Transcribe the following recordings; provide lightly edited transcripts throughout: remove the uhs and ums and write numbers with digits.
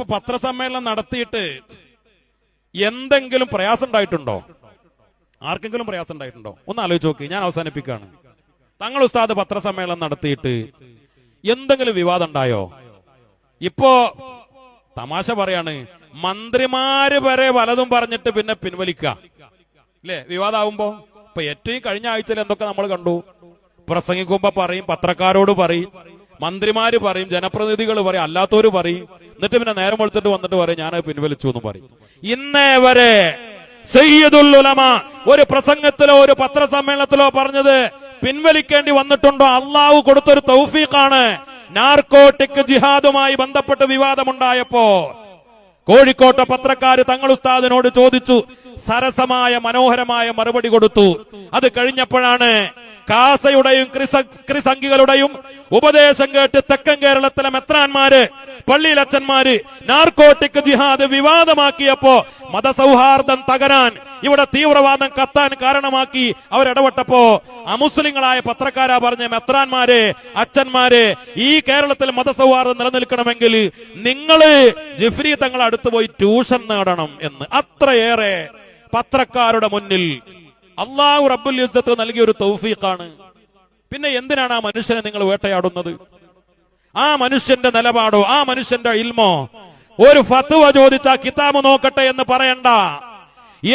ഇപ്പൊ പത്രസമ്മേളനം നടത്തിയിട്ട് എന്തെങ്കിലും പ്രയാസം ഉണ്ടായിട്ടുണ്ടോ? ആർക്കെങ്കിലും പ്രയാസം ഉണ്ടായിട്ടുണ്ടോ? ഒന്ന് ആലോചിച്ച് നോക്കി. ഞാൻ അവസാനിപ്പിക്കുകയാണ്. തങ്ങൾ ഉസ്താദ് പത്രസമ്മേളനം നടത്തിയിട്ട് എന്തെങ്കിലും വിവാദം ഉണ്ടായോ? ഇപ്പോ തമാശ പറയാണ്, മന്ത്രിമാര് വരെ വലതും പറഞ്ഞിട്ട് പിന്നെ പിൻവലിക്കുക അല്ലേ വിവാദമാവുമ്പോ. ഇപ്പൊ ഏറ്റവും കഴിഞ്ഞ ആഴ്ചയിൽ എന്തൊക്കെ നമ്മൾ കണ്ടു. പ്രസംഗിക്കുമ്പോ പറയും, പത്രക്കാരോട് പറയും, മന്ത്രിമാര് പറയും, ജനപ്രതിനിധികൾ പറയും, അല്ലാത്തവര് പറയും, എന്നിട്ട് പിന്നെ നേരം വെളുത്തിട്ട് വന്നിട്ട് പറയും ഞാൻ പിൻവലിച്ചു എന്ന് പറയും. ഇന്നേ വരെ സയ്യിദുൽ ഉലമ ഒരു പ്രസംഗത്തിലോ ഒരു പത്രസമ്മേളനത്തിലോ പറഞ്ഞത് പിൻവലിക്കേണ്ടി വന്നിട്ടുണ്ടോ? അള്ളാഹു കൊടുത്തൊരു തൗഫീഖാണ്. നാർക്കോട്ടിക് ജിഹാദുമായി ബന്ധപ്പെട്ട് വിവാദമുണ്ടായപ്പോ കോഴിക്കോട്ടെ പത്രക്കാര് തങ്ങൾ ഉസ്താദിനോട് ചോദിച്ചു. സരസമായ മനോഹരമായ മറുപടി കൊടുത്തു. അത് കഴിഞ്ഞപ്പോഴാണ് കാസയുടെയും ക്രിസംഖികളുടെയും ഉപദേശം കേട്ട് തെക്കൻ കേരളത്തിലെ മെത്രാന്മാര്, പള്ളിയിലച്ചന്മാര് നാർക്കോട്ടിക് ജിഹാദ് വിവാദമാക്കിയപ്പോ മതസൗഹാർദ്ദം തകരാൻ, ഇവിടെ തീവ്രവാദം കത്താൻ കാരണമാക്കി അവരിടപെട്ടപ്പോ അമുസ്ലിങ്ങളായ പത്രക്കാരാ പറഞ്ഞ മെത്രാന്മാരെ, അച്ഛന്മാരെ, ഈ കേരളത്തിൽ മതസൗഹാർദ്ദം നിലനിൽക്കണമെങ്കിൽ നിങ്ങള് ജിഫ്രി തങ്ങൾ അടുത്തുപോയി ട്യൂഷൻ നേടണം എന്ന്. അത്രയേറെ പത്രക്കാരുടെ മുന്നിൽ അള്ളാഹു റബ്ബുൽ ഇസ്സത്ത് നൽകിയ ഒരു തൗഫീഖാണ്. പിന്നെ എന്തിനാണ് ആ മനുഷ്യനെ നിങ്ങൾ വേട്ടയാടുന്നത്? ആ മനുഷ്യന്റെ നിലപാടോ ആ മനുഷ്യന്റെ ഇൽമോ? ഒരു ഫത്വ ചോദിച്ചാൽ കിതാബ് നോക്കട്ടെ എന്ന് പറയണ്ട.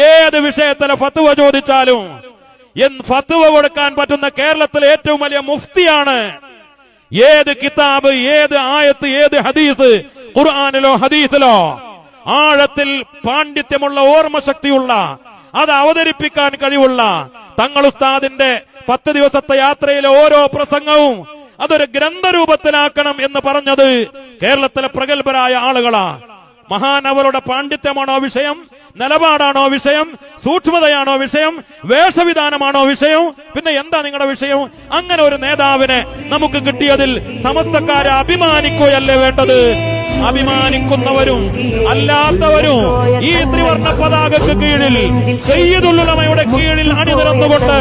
ഏത് വിഷയത്തിലെ ഫത്വ ചോദിച്ചാലും ഫത്വ കൊടുക്കാൻ പറ്റുന്ന കേരളത്തിലെ ഏറ്റവും വലിയ മുഫ്തിയാണ്. ഏത് കിതാബ്, ഏത് ആയത്ത്, ഏത് ഹദീസ്, ഖുർആനിലോ ഹദീസിലോ ആഴത്തിൽ പാണ്ഡിത്യമുള്ള, ഓർമ്മശക്തിയുള്ള, അത് അവതരിപ്പിക്കാൻ കഴിവുള്ള തങ്ങൾ ഉസ്താദിന്റെ 10 ദിവസത്തെ യാത്രയിലെ ഓരോ പ്രസംഗവും അതൊരു ഗ്രന്ഥരൂപത്തിലാക്കണം എന്ന് പറഞ്ഞത് കേരളത്തിലെ പ്രഗത്ഭരായ ആളുകളാ. മഹാനവരുടെ പാണ്ഡിത്യമാണോ വിഷയം? നിലപാടാണോ വിഷയം? സൂക്ഷ്മതയാണോ വിഷയം? വേഷവിധാനമാണോ വിഷയം? പിന്നെ എന്താ നിങ്ങളുടെ വിഷയം? അങ്ങനെ ഒരു നേതാവിനെ നമുക്ക് കിട്ടിയതിൽ സമസ്തക്കാരെ അഭിമാനിക്കുകയല്ലേ വേണ്ടത്? അഭിമാനിക്കുന്നവരും അല്ലാത്തവരും ഈ ത്രിവർണ്ണ പതാകക്ക് കീഴിൽ സയ്യിദുൽ ഉലമയുടെ കീഴിൽ അണിനിരന്നുകൊണ്ട്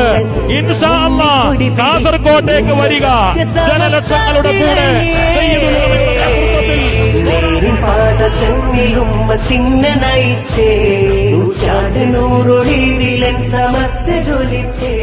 ഇൻഷാ അല്ലാഹ് കാസർകോട്ടേക്ക് വരിക. ജനലക്ഷങ്ങളുടെ കൂടെ സയ്യിദുൽ ഉലമയുടെ നേതൃത്വത്തിൽ നൂറ്റാണ്ട് നൂറൊളിവിലൻ സമസ്ത ജ്വലിച്ചേ.